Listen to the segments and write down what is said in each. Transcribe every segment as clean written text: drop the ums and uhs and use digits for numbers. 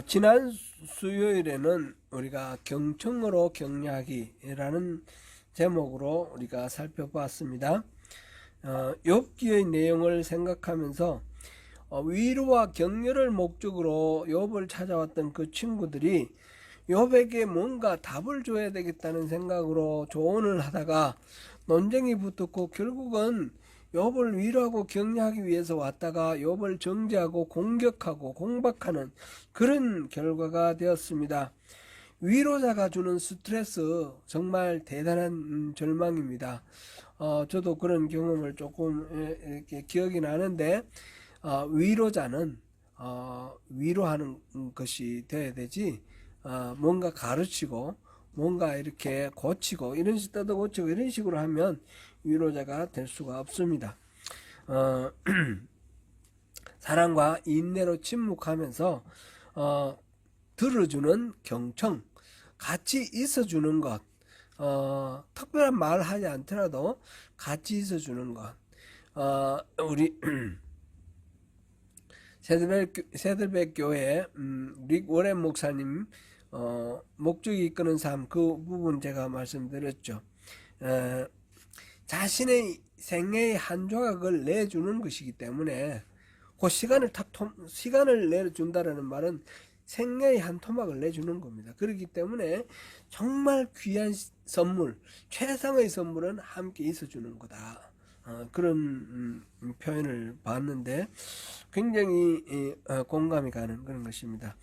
지난 수요일에는 우리가 경청으로 격려하기라는 제목으로 우리가 살펴보았습니다. 욥기의 내용을 생각하면서 위로와 격려를 목적으로 욥을 찾아왔던 그 친구들이 욥에게 뭔가 답을 줘야 되겠다는 생각으로 조언을 하다가 논쟁이 붙었고, 결국은 욥을 위로하고 격려하기 위해서 왔다가 욥을 정죄하고 공격하고 공박하는 그런 결과가 되었습니다. 위로자가 주는 스트레스, 정말 대단한 절망입니다. 저도 그런 경험을 조금 이렇게 기억이 나는데, 위로자는 위로하는 것이 돼야 되지, 뭔가 가르치고 뭔가 이렇게 고치고 이런 식으로 고치고 이런 식으로 하면 위로자가 될 수가 없습니다. 사랑과 인내로 침묵하면서 들어주는 경청, 같이 있어주는 것, 특별한 말을 하지 않더라도 같이 있어주는 것. 우리 세들백 교회 릭 워렌 목사님 목적이 이끄는 삶, 그 부분 제가 말씀드렸죠. 자신의 생애의 한 조각을 내주는 것이기 때문에 그 시간을 내준다라는 말은 생애의 한 토막을 내주는 겁니다. 그렇기 때문에 정말 귀한 선물, 최상의 선물은 함께 있어주는 거다. 그런 표현을 봤는데 굉장히 공감이 가는 그런 것입니다.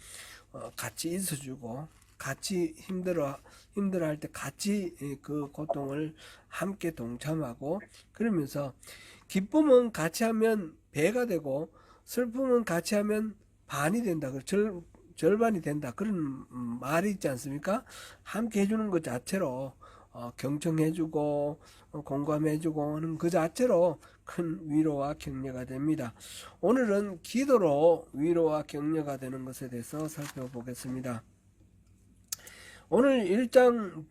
같이 있어주고 같이 힘들어할 때 같이 그 고통을 함께 동참하고, 그러면서 기쁨은 같이 하면 배가 되고 슬픔은 같이 하면 반이 된다, 절반이 된다, 그런 말이 있지 않습니까? 함께 해주는 것 자체로 경청해주고 공감해주고 하는 그 자체로 큰 위로와 격려가 됩니다. 오늘은 기도로 위로와 격려가 되는 것에 대해서 살펴보겠습니다. 오늘 1장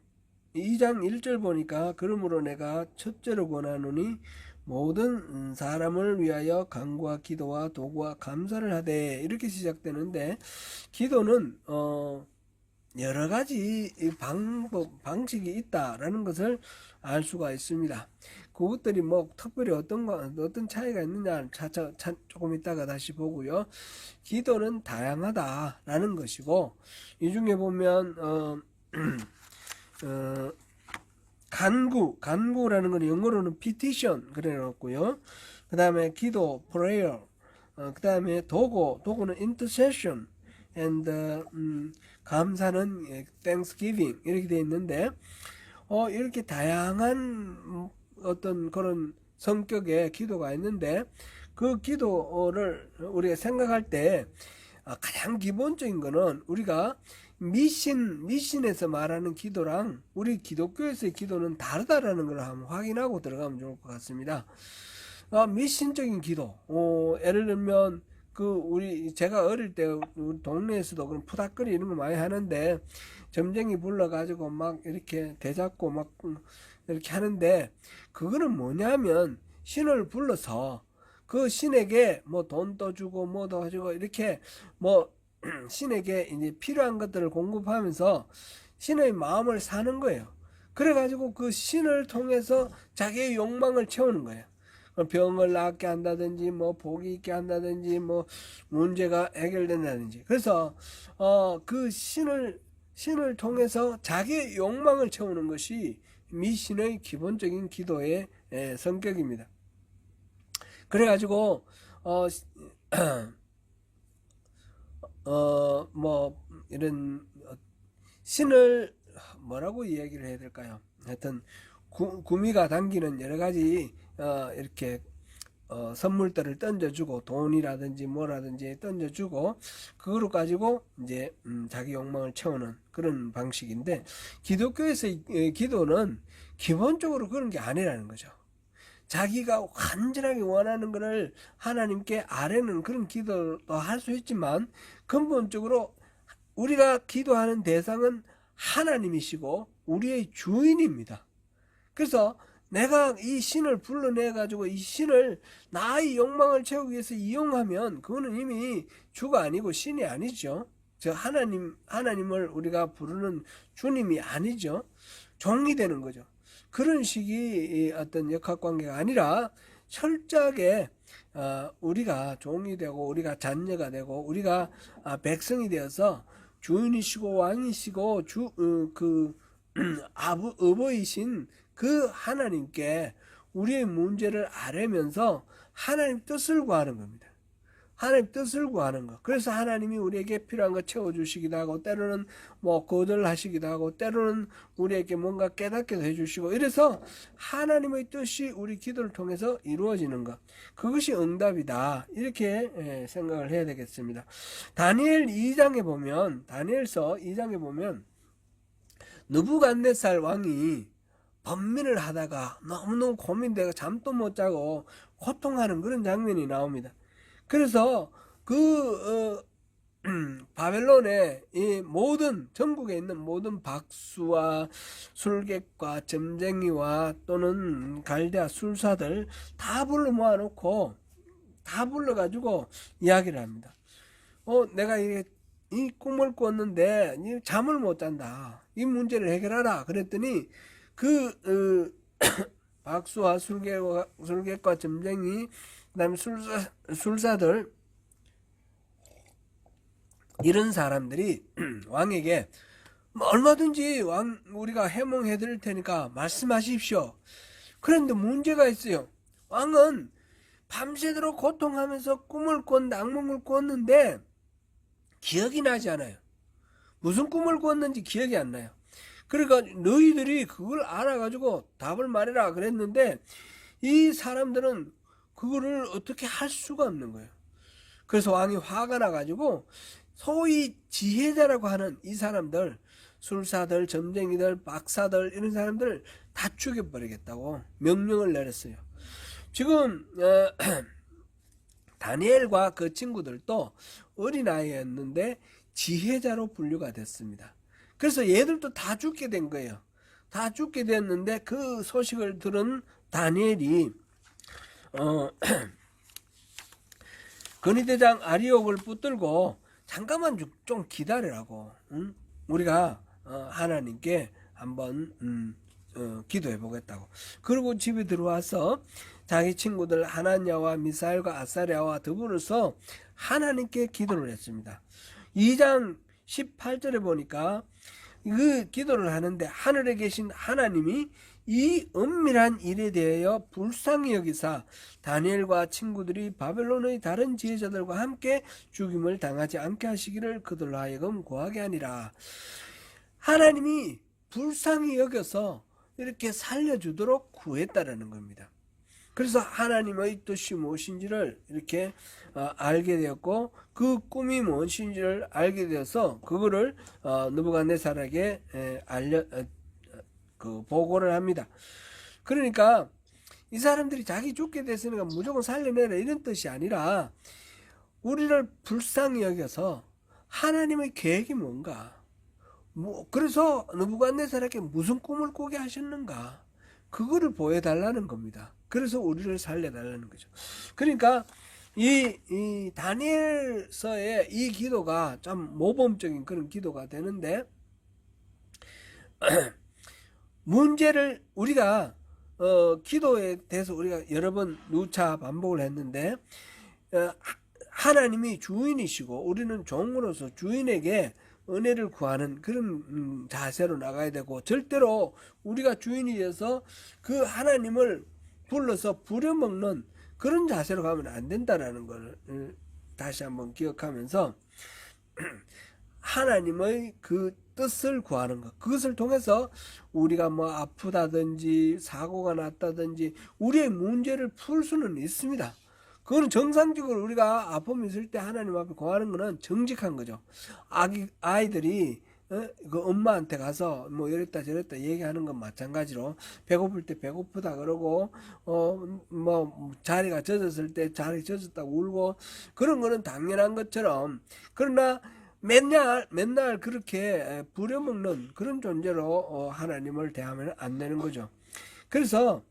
2장 1절 보니까, 그러므로 내가 첫째로 권하노니 모든 사람을 위하여 간구와 기도와 도구와 감사를 하되, 이렇게 시작되는데, 기도는 여러 가지 방식이 있다라는 것을 알 수가 있습니다. 그것들이 뭐 특별히 어떤 차이가 있느냐 조금 이따가 다시 보고요. 기도는 다양하다라는 것이고, 이 중에 보면 간구라는 건 영어로는 petition 그래 놓고요. 그 다음에 기도 prayer, 그 다음에 도구는 intercession, and 감사는 thanksgiving, 이렇게 되어 있는데, 이렇게 다양한 어떤 그런 성격의 기도가 있는데, 그 기도를 우리가 생각할 때 가장 기본적인 거는, 우리가 미신에서 말하는 기도랑 우리 기독교에서의 기도는 다르다라는 걸 한번 확인하고 들어가면 좋을 것 같습니다. 미신적인 기도, 예를 들면 제가 어릴 때 우리 동네에서도 그런 푸닥거리 이런 거 많이 하는데, 점쟁이 불러가지고 막 이렇게 대잡고 막 이렇게 하는데, 그거는 뭐냐면 신을 불러서 그 신에게 뭐 돈도 주고 뭐도 주고 이렇게 뭐 신에게 이제 필요한 것들을 공급하면서 신의 마음을 사는 거예요. 그래가지고 그 신을 통해서 자기의 욕망을 채우는 거예요. 병을 낫게 한다든지 뭐 복이 있게 한다든지 뭐 문제가 해결된다든지. 그래서 그 신을 통해서 자기의 욕망을 채우는 것이 미신의 기본적인 기도의 성격입니다. 그래가지고 뭐 이런 신을 뭐라고 이야기를 해야 될까요? 하여튼 구미가 당기는 여러 가지 이렇게 선물들을 던져주고, 돈이라든지 뭐라든지 던져주고, 그거로 가지고 이제 자기 욕망을 채우는 그런 방식인데, 기독교에서의 기도는 기본적으로 그런 게 아니라는 거죠. 자기가 완전하게 원하는 것을 하나님께 아뢰는 그런 기도도 할 수 있지만, 근본적으로 우리가 기도하는 대상은 하나님이시고 우리의 주인입니다. 그래서 내가 이 신을 불러내가지고 이 신을 나의 욕망을 채우기 위해서 이용하면, 그거는 이미 주가 아니고 신이 아니죠. 저 하나님을 우리가 부르는 주님이 아니죠. 종이 되는 거죠. 그런 식의 어떤 역학관계가 아니라 철저하게 우리가 종이 되고 우리가 자녀가 되고 우리가 백성이 되어서 주인이시고 왕이시고 어버이신 그 하나님께 우리의 문제를 아뢰면서 하나님 뜻을 구하는 겁니다. 하나님 뜻을 구하는 거. 그래서 하나님이 우리에게 필요한 거 채워주시기도 하고, 때로는 뭐 거절하시기도 하고, 때로는 우리에게 뭔가 깨닫게도 해주시고, 이래서 하나님의 뜻이 우리 기도를 통해서 이루어지는 것. 그것이 응답이다. 이렇게 생각을 해야 되겠습니다. 다니엘서 2장에 보면, 느부갓네살 왕이 번민을 하다가 너무너무 고민되고 잠도 못 자고 고통하는 그런 장면이 나옵니다. 그래서 바벨론의 이 전국에 있는 모든 박수와 술객과 점쟁이와 또는 갈대아 술사들 다 불러 모아놓고 다 불러가지고 이야기를 합니다. 내가 이 꿈을 꿨는데 잠을 못 잔다. 이 문제를 해결하라. 그랬더니 박수와 술객과 점쟁이, 그 다음에 술사들, 이런 사람들이 왕에게 얼마든지 우리가 해몽해 드릴 테니까 말씀하십시오. 그런데 문제가 있어요. 왕은 밤새도록 고통하면서 악몽을 꿨는데 기억이 나지 않아요. 무슨 꿈을 꿨는지 기억이 안 나요. 그러니까 너희들이 그걸 알아가지고 답을 말해라 그랬는데 이 사람들은 그거를 어떻게 할 수가 없는 거예요. 그래서 왕이 화가 나가지고 소위 지혜자라고 하는 이 사람들, 술사들, 점쟁이들, 박사들, 이런 사람들 다 죽여버리겠다고 명령을 내렸어요. 지금 다니엘과 그 친구들도 어린아이였는데 지혜자로 분류가 됐습니다. 그래서 얘들도 다 죽게 된 거예요. 다 죽게 됐는데 그 소식을 들은 다니엘이 근위대장 아리옥을 붙들고 잠깐만 좀 기다리라고, 응? 우리가 하나님께 한번 기도해 보겠다고. 그리고 집에 들어와서 자기 친구들 하나냐와 미사엘과 아사랴와 더불어서 하나님께 기도를 했습니다. 2장 18절에 보니까 그 기도를 하는데 하늘에 계신 하나님이 이 은밀한 일에 대하여 불쌍히 여기사 다니엘과 친구들이 바벨론의 다른 지혜자들과 함께 죽임을 당하지 않게 하시기를 그들로 하여금 구하게 하니라. 하나님이 불쌍히 여겨서 이렇게 살려주도록 구했다라는 겁니다. 그래서 하나님의 뜻이 무엇인지를 이렇게 알게 되었고, 그 꿈이 무엇인지를 알게 되어서 그거를 느부갓네살에게 보고를 합니다. 그러니까 이 사람들이 자기 죽게 됐으니까 무조건 살려내라 이런 뜻이 아니라 우리를 불쌍히 여겨서 하나님의 계획이 뭔가, 그래서 느부갓네살에게 무슨 꿈을 꾸게 하셨는가, 그거를 보여달라는 겁니다. 그래서 우리를 살려달라는 거죠. 그러니까 이 다니엘서의 이 기도가 참 모범적인 그런 기도가 되는데, 문제를 우리가 기도에 대해서 우리가 여러 번 누차 반복을 했는데, 하나님이 주인이시고 우리는 종으로서 주인에게 은혜를 구하는 그런 자세로 나가야 되고, 절대로 우리가 주인이 돼서 그 하나님을 불러서 부려먹는 그런 자세로 가면 안 된다라는 걸 다시 한번 기억하면서 하나님의 그 뜻을 구하는 것, 그것을 통해서 우리가 뭐 아프다든지 사고가 났다든지 우리의 문제를 풀 수는 있습니다. 그거는 정상적으로 우리가 아픔이 있을 때 하나님 앞에 구하는 거는 정직한 거죠. 아이들이 그 엄마한테 가서 뭐 이랬다 저랬다 얘기하는 건 마찬가지로, 배고플 때 배고프다 그러고 뭐 자리가 젖었을 때 자리 젖었다고 울고, 그런 거는 당연한 것처럼, 그러나 맨날 그렇게 부려먹는 그런 존재로 하나님을 대하면 안 되는 거죠. 그래서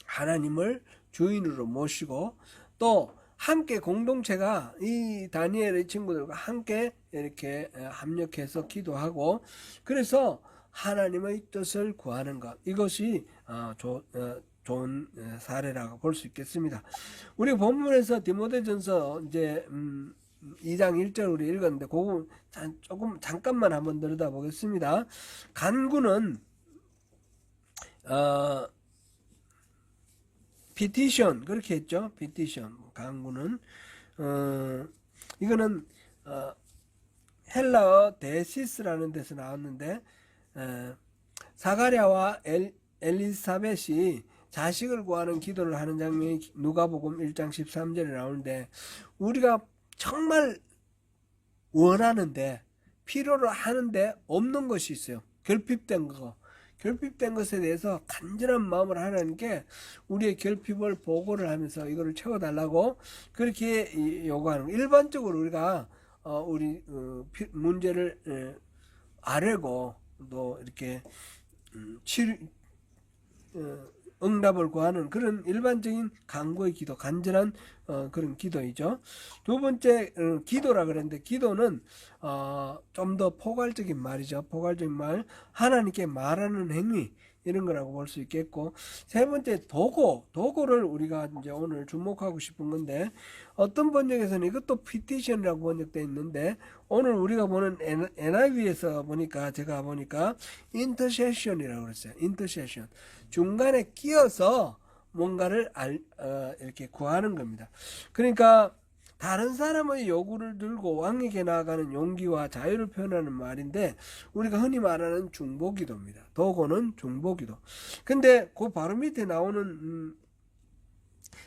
하나님을 주인으로 모시고 또 함께 공동체가 이 다니엘의 친구들과 함께 이렇게 합력해서 기도하고 그래서 하나님의 뜻을 구하는 것 이것이 좋은 사례라고 볼 수 있겠습니다. 우리 본문에서 디모데전서 이제 2장 1절 우리 읽었는데 그거 조금 잠깐만 한번 들여다보겠습니다. 간구는 피티션 그렇게 했죠. 피티션 간구는 이거는 헬라어 데시스라는 데서 나왔는데 사가랴와 엘리사벳이 자식을 구하는 기도를 하는 장면이 누가복음 1장 13절에 나오는데 우리가 정말 원하는데 필요로 하는데 없는 것이 있어요. 결핍된 거. 결핍된 것에 대해서 간절한 마음으로 하나님께 우리의 결핍을 보고를 하면서 이거를 채워달라고 그렇게 요구하는 거예요. 일반적으로 우리가 우리 문제를 아뢰고 또 이렇게 응답을 구하는 그런 일반적인 간구의 기도, 간절한 그런 기도이죠. 두 번째 기도라 그랬는데 기도는 좀 더 포괄적인 말이죠. 포괄적인 말, 하나님께 말하는 행위 이런 거라고 볼 수 있겠고 세 번째 도구를 우리가 이제 오늘 주목하고 싶은 건데 어떤 번역에서는 이것도 피티션이라고 번역되어 있는데 오늘 우리가 보는 NIV에서 보니까 제가 보니까 인터세션이라고 그랬어요. 인터세션 중간에 끼어서 뭔가를 이렇게 구하는 겁니다. 그러니까 다른 사람의 요구를 들고 왕에게 나아가는 용기와 자유를 표현하는 말인데 우리가 흔히 말하는 중보기도입니다. 도구는 중보기도. 근데 그 바로 밑에 나오는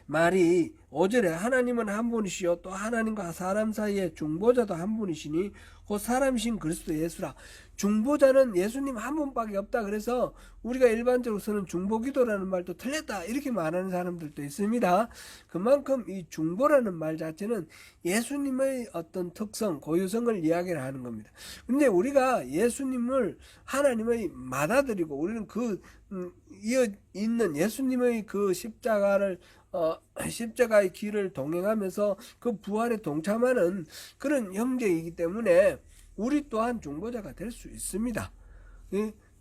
말이 5절에 하나님은 한 분이시요 또 하나님과 사람 사이에 중보자도 한 분이시니 그 사람이신 그리스도 예수라. 중보자는 예수님 한 분밖에 없다. 그래서 우리가 일반적으로 쓰는 중보기도라는 말도 틀렸다 이렇게 말하는 사람들도 있습니다. 그만큼 이 중보라는 말 자체는 예수님의 어떤 특성, 고유성을 이야기를 하는 겁니다. 근데 우리가 예수님을 하나님의 맏아들이고 우리는 그 이어 있는 예수님의 그 십자가의 길을 동행하면서 그 부활에 동참하는 그런 형제이기 때문에 우리 또한 중보자가 될 수 있습니다.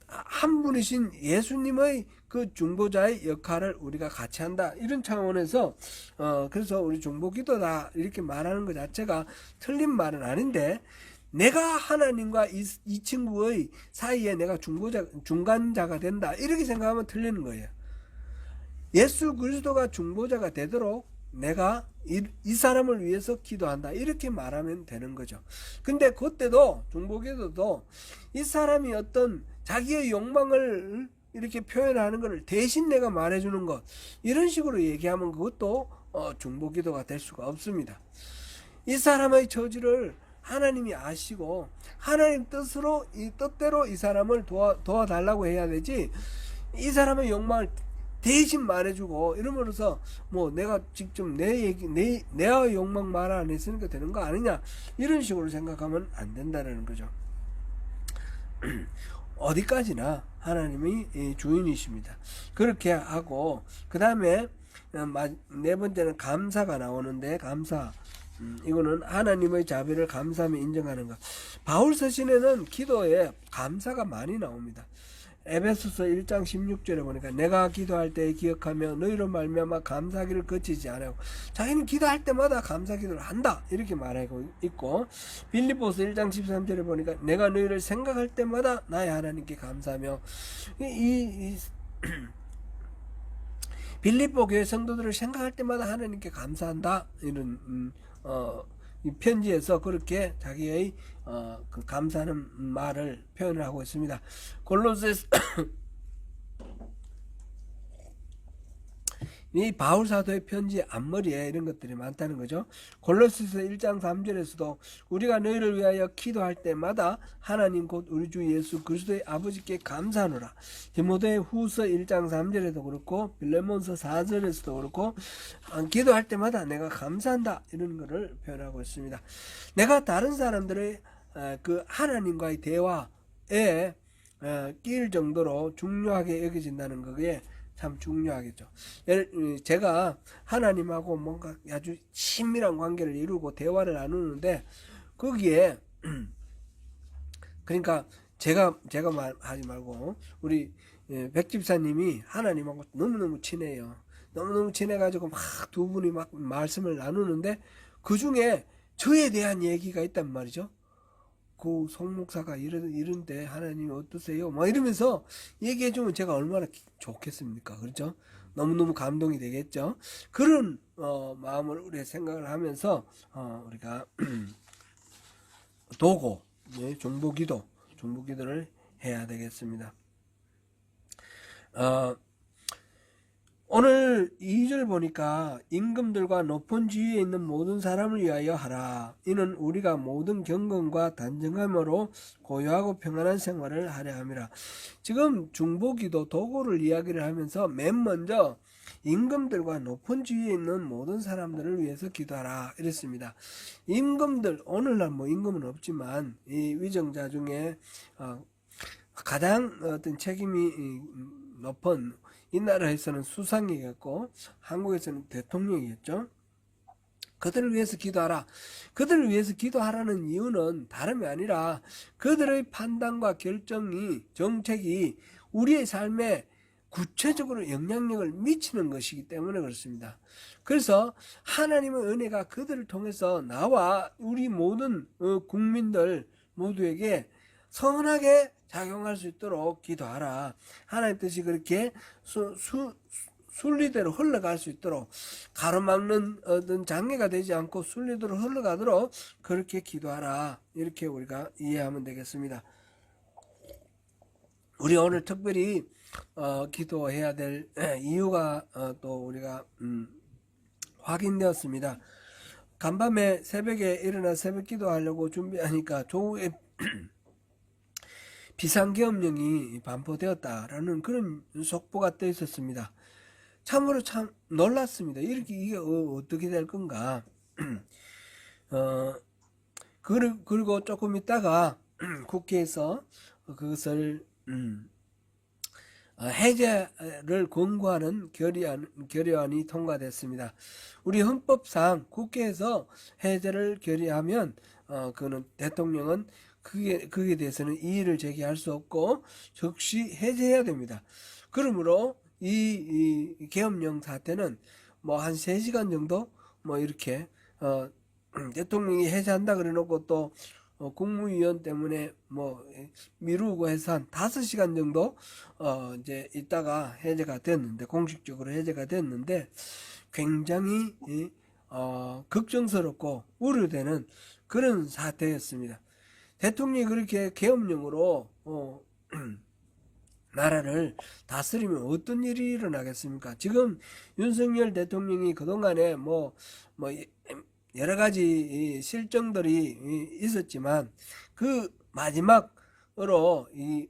한 분이신 예수님의 그 중보자의 역할을 우리가 같이 한다 이런 차원에서 그래서 우리 중보기도다 이렇게 말하는 것 자체가 틀린 말은 아닌데 내가 하나님과 이 친구의 사이에 내가 중간자가 된다 이렇게 생각하면 틀리는 거예요. 예수 그리스도가 중보자가 되도록 내가 이 사람을 위해서 기도한다 이렇게 말하면 되는 거죠. 근데 그때도 중보기도도 이 사람이 어떤 자기의 욕망을 이렇게 표현하는 것을 대신 내가 말해주는 것 이런 식으로 얘기하면 그것도 중보기도가 될 수가 없습니다. 이 사람의 처지를 하나님이 아시고 하나님 뜻대로 이 사람을 도와달라고 해야 되지 이 사람의 욕망을 대신 말해주고 이러면서 뭐 내가 직접 내의 욕망 말 안 했으니까 되는 거 아니냐 이런 식으로 생각하면 안 된다는 거죠. 어디까지나 하나님이 주인이십니다. 그렇게 하고 그 다음에 네 번째는 감사가 나오는데 감사 이거는 하나님의 자비를 감사하며 인정하는 것. 바울 서신에는 기도에 감사가 많이 나옵니다. 에베소서 1장 16절에 보니까 내가 기도할 때 기억하며 너희로 말미암아 감사기를 거치지 않고 자기는 기도할 때마다 감사기도를 한다 이렇게 말하고 있고 빌립보서 1장 13절에 보니까 내가 너희를 생각할 때마다 나의 하나님께 감사하며 빌립보 교회 성도들을 생각할 때마다 하나님께 감사한다 이런 이 편지에서 그렇게 자기의 그 감사하는 말을 표현을 하고 있습니다. 골로새서 이 바울 사도의 편지 앞머리에 이런 것들이 많다는 거죠. 골로새서 1장 3절에서도 우리가 너희를 위하여 기도할 때마다 하나님 곧 우리 주 예수 그리스도의 아버지께 감사하노라. 디모데 후서 1장 3절에도 그렇고 빌레몬서 4절에서도 그렇고 기도할 때마다 내가 감사한다 이런 것을 표현하고 있습니다. 내가 다른 사람들의 그 하나님과의 대화에 끼일 정도로 중요하게 여겨진다는 거기에 참 중요하겠죠. 제가 하나님하고 뭔가 아주 친밀한 관계를 이루고 대화를 나누는데 거기에 그러니까 제가 하지 말고 우리 백 집사님이 하나님하고 너무너무 친해요. 너무너무 친해가지고 막 두 분이 막 말씀을 나누는데 그 중에 저에 대한 얘기가 있단 말이죠. 그 송목사가 이런데 하나님 어떠세요? 막 이러면서 얘기해주면 제가 얼마나 좋겠습니까? 그렇죠? 너무너무 감동이 되겠죠? 그런 마음을 우리 생각을 하면서 우리가 도고 중보기도를 해야 되겠습니다. 오늘 2절 보니까 임금들과 높은 지위에 있는 모든 사람을 위하여 하라. 이는 우리가 모든 경건과 단정함으로 고요하고 평안한 생활을 하려 함이라. 지금 중보기도 도구를 이야기를 하면서 맨 먼저 임금들과 높은 지위에 있는 모든 사람들을 위해서 기도하라 이랬습니다. 임금들, 오늘날 뭐 임금은 없지만 이 위정자 중에 가장 어떤 책임이 높은 이 나라에서는 수상이겠고 한국에서는 대통령이겠죠. 그들을 위해서 기도하라. 그들을 위해서 기도하라는 이유는 다름이 아니라 그들의 판단과 정책이 우리의 삶에 구체적으로 영향력을 미치는 것이기 때문에 그렇습니다. 그래서 하나님의 은혜가 그들을 통해서 나와 우리 모든 국민들 모두에게 선하게 작용할 수 있도록 기도하라. 하나님 뜻이 그렇게 순리대로 흘러갈 수 있도록 가로막는 어떤 장애가 되지 않고 순리대로 흘러가도록 그렇게 기도하라. 이렇게 우리가 이해하면 되겠습니다. 우리 오늘 특별히 기도해야 될 이유가 또 우리가 확인되었습니다. 간밤에 새벽에 일어나 새벽 기도하려고 준비하니까 조후에 비상계엄령이 반포되었다라는 그런 속보가 떠 있었습니다. 참으로 참 놀랐습니다. 이게 어떻게 될 건가? 그리고 조금 있다가 국회에서 그것을 해제를 권고하는 결의안이 통과됐습니다. 우리 헌법상 국회에서 해제를 결의하면 그는 대통령은 그에 대해서는 이의를 제기할 수 없고 즉시 해제해야 됩니다. 그러므로 이 계엄령 사태는 뭐 한 3시간 정도 뭐 이렇게 대통령이 해제한다 그래 놓고 또 국무위원 때문에 뭐 미루고 해서 한 5시간 정도 이제 있다가 해제가 됐는데 공식적으로 해제가 됐는데 굉장히 걱정스럽고 우려되는 그런 사태였습니다. 대통령이 그렇게 계엄령으로 나라를 다스리면 어떤 일이 일어나겠습니까? 지금 윤석열 대통령이 그동안에 뭐 여러 가지 실정들이 있었지만 그 마지막으로 이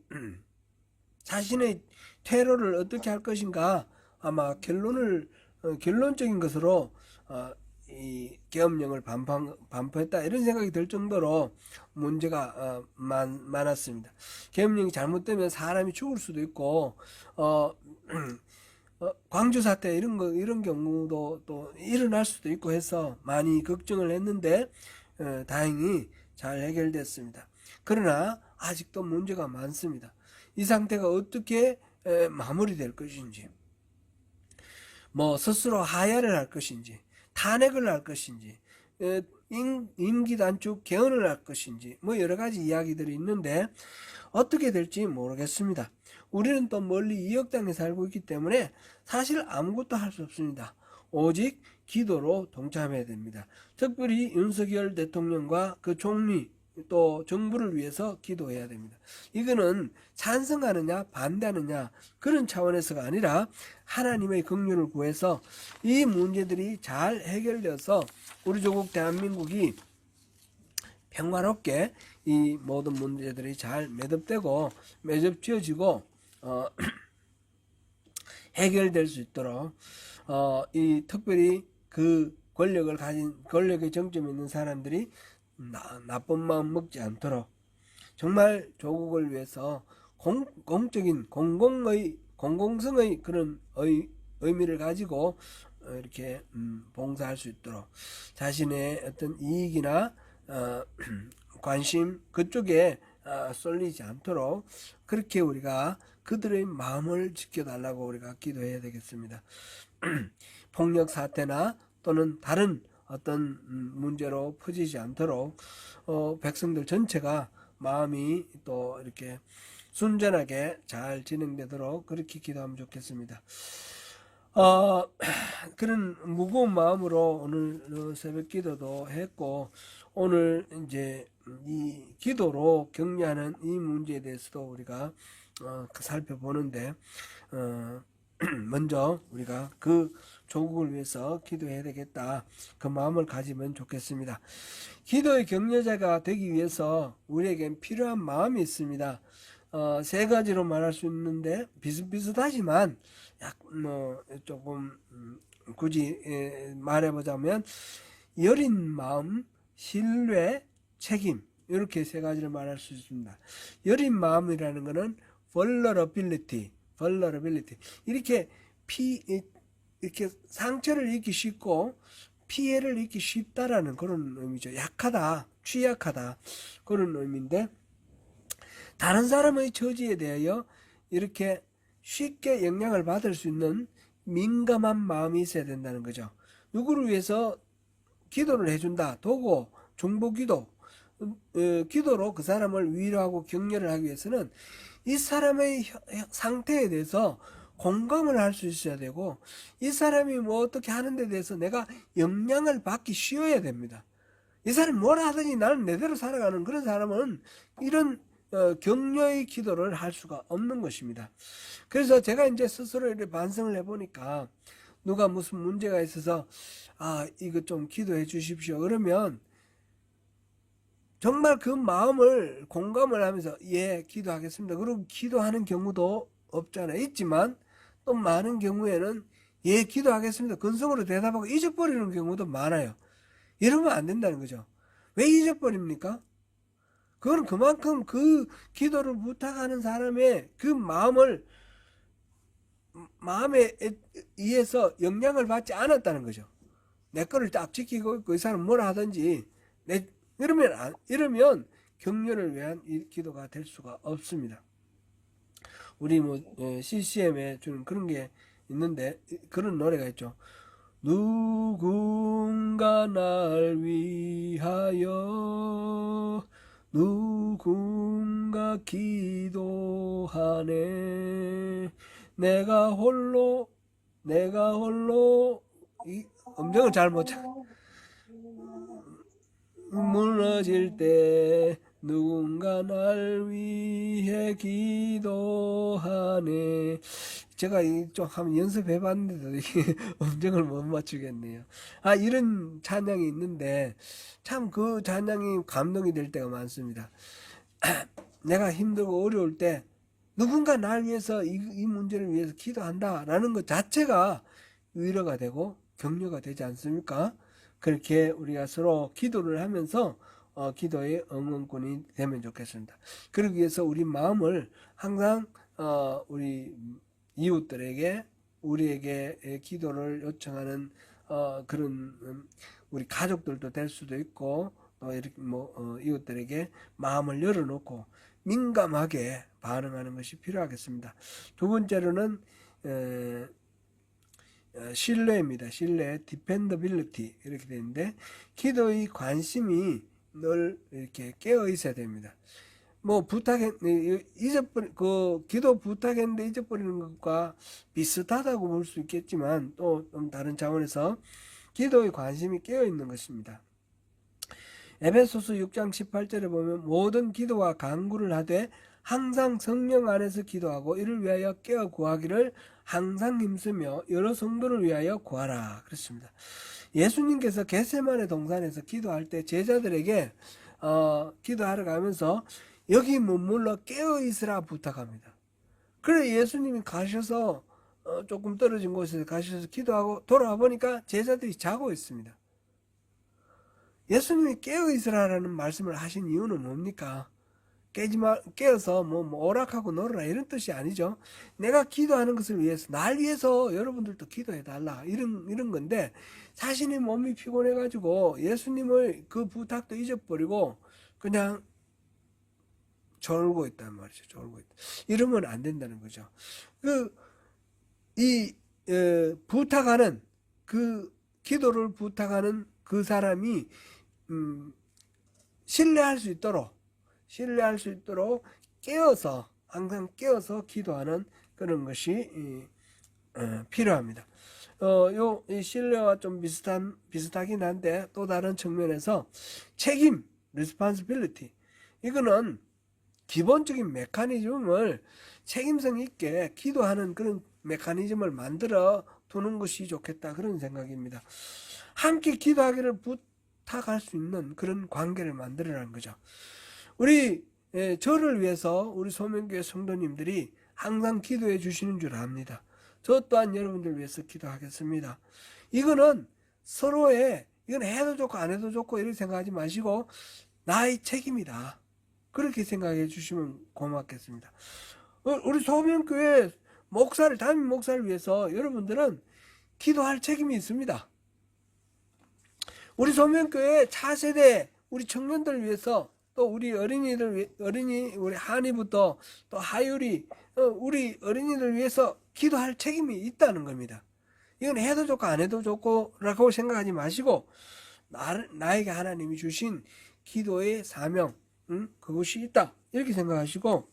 자신의 퇴로를 어떻게 할 것인가 아마 결론적인 것으로 이 계엄령을 반포했다 이런 생각이 들 정도로 문제가 많았습니다. 계엄령이 잘못되면 사람이 죽을 수도 있고 광주 사태 이런 경우도 또 일어날 수도 있고 해서 많이 걱정을 했는데 다행히 잘 해결됐습니다. 그러나 아직도 문제가 많습니다. 이 상태가 어떻게 마무리될 것인지, 뭐 스스로 하야를 할 것인지, 탄핵을 할 것인지, 임기 단축 개헌을 할 것인지 뭐 여러 가지 이야기들이 있는데 어떻게 될지 모르겠습니다. 우리는 또 멀리 2억 땅에 살고 있기 때문에 사실 아무것도 할 수 없습니다. 오직 기도로 동참해야 됩니다. 특별히 윤석열 대통령과 그 총리 또 정부를 위해서 기도해야 됩니다. 이거는 찬성하느냐 반대하느냐 그런 차원에서가 아니라 하나님의 긍휼을 구해서 이 문제들이 잘 해결되어서 우리 조국 대한민국이 평화롭게 이 모든 문제들이 잘 매듭지어지고 해결될 수 있도록 이 특별히 그 권력의 정점에 있는 사람들이 나쁜 마음 먹지 않도록 정말 조국을 위해서 공공의 공공성의 그런 의미를 가지고 이렇게 봉사할 수 있도록 자신의 어떤 이익이나 관심 그쪽에 쏠리지 않도록 그렇게 우리가 그들의 마음을 지켜달라고 우리가 기도해야 되겠습니다. 폭력 사태나 또는 다른 어떤 문제로 퍼지지 않도록 백성들 전체가 마음이 또 이렇게 순전하게 잘 진행되도록 그렇게 기도하면 좋겠습니다. 그런 무거운 마음으로 오늘 새벽 기도도 했고, 오늘 이제 이 기도로 격려하는 이 문제에 대해서도 우리가 살펴보는데, 먼저 우리가 그 조국을 위해서 기도해야 되겠다, 그 마음을 가지면 좋겠습니다. 기도의 격려자가 되기 위해서 우리에겐 필요한 마음이 있습니다. 세 가지로 말할 수 있는데 비슷비슷하지만 조금 굳이 말해보자면 여린 마음, 신뢰, 책임, 이렇게 세 가지를 말할 수 있습니다. 여린 마음이라는 것은 vulnerability 이렇게 이렇게 상처를 입기 쉽고 피해를 입기 쉽다라는 그런 의미죠. 약하다, 취약하다, 그런 의미인데, 다른 사람의 처지에 대하여 이렇게 쉽게 영향을 받을 수 있는 민감한 마음이 있어야 된다는 거죠. 누구를 위해서 기도를 해준다, 도고, 중보기도, 기도로 그 사람을 위로하고 격려를 하기 위해서는 이 사람의 상태에 대해서 공감을 할 수 있어야 되고, 이 사람이 뭐 어떻게 하는 데 대해서 내가 영향을 받기 쉬워야 됩니다. 이 사람이 뭐라 하더니 나는 내대로 살아가는 그런 사람은 이런 격려의 기도를 할 수가 없는 것입니다. 그래서 제가 이제 스스로 이렇게 반성을 해보니까, 누가 무슨 문제가 있어서 이거 좀 기도해 주십시오 그러면 정말 그 마음을 공감을 하면서 예, 기도하겠습니다, 그리고 기도하는 경우도 없잖아요. 있지만 또 많은 경우에는 예, 기도하겠습니다 근성으로 대답하고 잊어버리는 경우도 많아요. 이러면 안 된다는 거죠. 왜 잊어버립니까? 그건 그만큼 그 기도를 부탁하는 사람의 그 마음에 의해서 영향을 받지 않았다는 거죠. 내 거를 딱 지키고 있고 이 사람 뭐라 하든지 이러면 격려를 위한 이 기도가 될 수가 없습니다. 우리 CCM에 주는 그런 게 있는데, 그런 노래가 있죠. 누군가 날 위하여 누군가 기도하네. 내가 홀로 이 음정을 잘 못 찾. 무너질 때 누군가 날 위해 기도하네. 제가 좀 한번 연습해 봤는데도 음정을 못 맞추겠네요. 이런 찬양이 있는데 참 그 찬양이 감동이 될 때가 많습니다. 내가 힘들고 어려울 때 누군가 날 위해서 이 문제를 위해서 기도한다라는 것 자체가 위로가 되고 격려가 되지 않습니까? 그렇게 우리가 서로 기도를 하면서 기도의 응원꾼이 되면 좋겠습니다. 그러기 위해서 우리 마음을 항상 우리 이웃들에게, 우리에게 기도를 요청하는 그런 우리 가족들도 될 수도 있고, 이렇게 이웃들에게 마음을 열어놓고 민감하게 반응하는 것이 필요하겠습니다. 두 번째로는 신뢰입니다. 신뢰, dependability 이렇게 되는데, 기도의 관심이 늘 이렇게 깨어 있어야 됩니다. 기도 부탁했는데 잊어버리는 것과 비슷하다고 볼 수 있겠지만 또 좀 다른 차원에서 기도의 관심이 깨어 있는 것입니다. 에베소서 6장 18절에 보면 모든 기도와 간구를 하되 항상 성령 안에서 기도하고 이를 위하여 깨어 구하기를 항상 힘쓰며 여러 성도를 위하여 구하라 그랬습니다. 예수님께서 겟세마네 동산에서 기도할 때 제자들에게 기도하러 가면서 여기 머물러 깨어 있으라 부탁합니다. 그래 예수님이 가셔서 조금 떨어진 곳에 가셔서 기도하고 돌아와 보니까 제자들이 자고 있습니다. 예수님이 깨어 있으라라는 말씀을 하신 이유는 뭡니까? 깨어서 오락하고 놀아라 이런 뜻이 아니죠. 내가 기도하는 것을 위해서, 날 위해서 여러분들도 기도해달라 이런 건데, 자신의 몸이 피곤해가지고 예수님의 그 부탁도 잊어버리고 그냥 졸고 있단 말이죠. 졸고 있다. 이러면 안 된다는 거죠. 부탁하는, 기도를 부탁하는 그 사람이 신뢰할 수 있도록 항상 깨어서 기도하는 그런 것이 필요합니다. 이 신뢰와 좀 비슷하긴 한데, 또 다른 측면에서 책임, responsibility, 이거는 기본적인 메커니즘을 책임성 있게 기도하는 그런 메커니즘을 만들어 두는 것이 좋겠다, 그런 생각입니다. 함께 기도하기를 부탁할 수 있는 그런 관계를 만들어라는 거죠. 저를 위해서 우리 소명교회 성도님들이 항상 기도해 주시는 줄 압니다. 저 또한 여러분들 위해서 기도하겠습니다. 이거는 이건 해도 좋고 안 해도 좋고 이렇게 생각하지 마시고 나의 책임이다, 그렇게 생각해 주시면 고맙겠습니다. 우리 소명교회 담임 목사를 위해서 여러분들은 기도할 책임이 있습니다. 우리 소명교회 차세대 우리 청년들을 위해서, 또 우리 우리 한이부터 또 하율이, 우리 어린이들 위해서 기도할 책임이 있다는 겁니다. 이건 해도 좋고 안 해도 좋고 라고 생각하지 마시고, 나에게 하나님이 주신 기도의 사명, 그것이 있다, 이렇게 생각하시고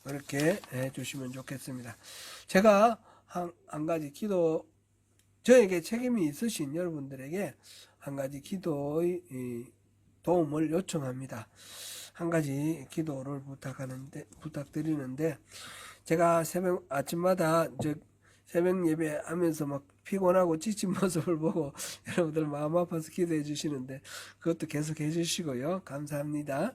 그렇게 해주시면 좋겠습니다. 제가 한 가지 저에게 책임이 있으신 여러분들에게 한 가지 기도의 도움을 요청합니다. 한 가지 기도를 부탁드리는데, 제가 아침마다 새벽 예배 하면서 막 피곤하고 지친 모습을 보고 여러분들 마음 아파서 기도해 주시는데, 그것도 계속 해 주시고요. 감사합니다.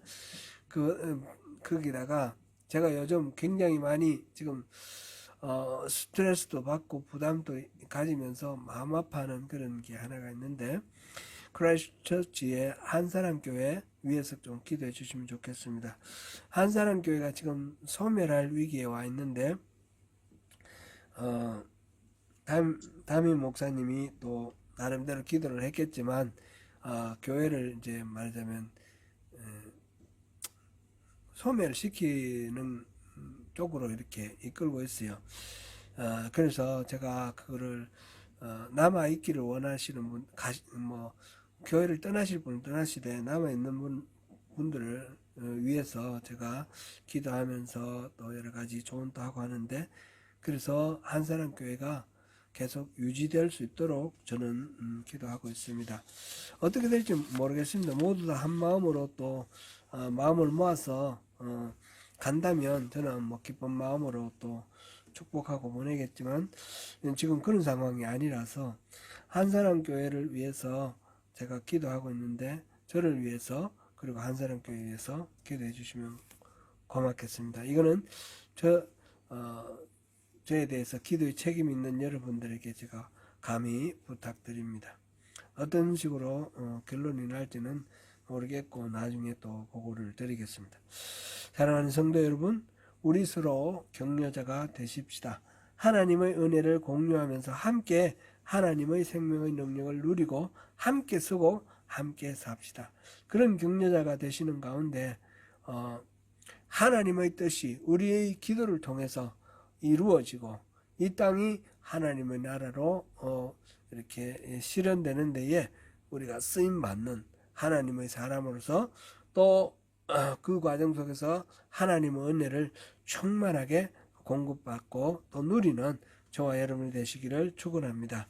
거기다가 제가 요즘 굉장히 많이 지금 스트레스도 받고 부담도 가지면서 마음 아파하는 그런 게 하나가 있는데, 크라이스트처치의 한사람교회 위해서 좀 기도해 주시면 좋겠습니다. 한사람교회가 지금 소멸할 위기에 와 있는데, 담임 목사님이 또 나름대로 기도를 했겠지만, 교회를 이제 말하자면 소멸시키는 쪽으로 이렇게 이끌고 있어요. 그래서 제가 그거를 남아 있기를 원하시는 분, 교회를 떠나실 분은 떠나시되 남아있는 분들을 위해서 제가 기도하면서 또 여러 가지 조언도 하고 하는데, 그래서 한사람교회가 계속 유지될 수 있도록 저는 기도하고 있습니다. 어떻게 될지 모르겠습니다. 모두 다 한 마음으로 또 마음을 모아서 간다면 저는 기쁜 마음으로 또 축복하고 보내겠지만, 지금 그런 상황이 아니라서 한사람교회를 위해서 제가 기도하고 있는데, 저를 위해서 그리고 한사람교회 위해서 기도해 주시면 고맙겠습니다. 이거는 저에 대해서 기도의 책임 있는 여러분들에게 제가 감히 부탁드립니다. 어떤 식으로 결론이 날지는 모르겠고 나중에 또 보고를 드리겠습니다. 사랑하는 성도 여러분, 우리 서로 격려자가 되십시다. 하나님의 은혜를 공유하면서 함께 하나님의 생명의 능력을 누리고 함께 쓰고 함께 삽시다. 그런 격려자가 되시는 가운데 하나님의 뜻이 우리의 기도를 통해서 이루어지고 이 땅이 하나님의 나라로 이렇게 실현되는 데에 우리가 쓰임받는 하나님의 사람으로서, 또 그 과정 속에서 하나님의 은혜를 충만하게 공급받고 또 누리는 저와 여러분이 되시기를 축원합니다.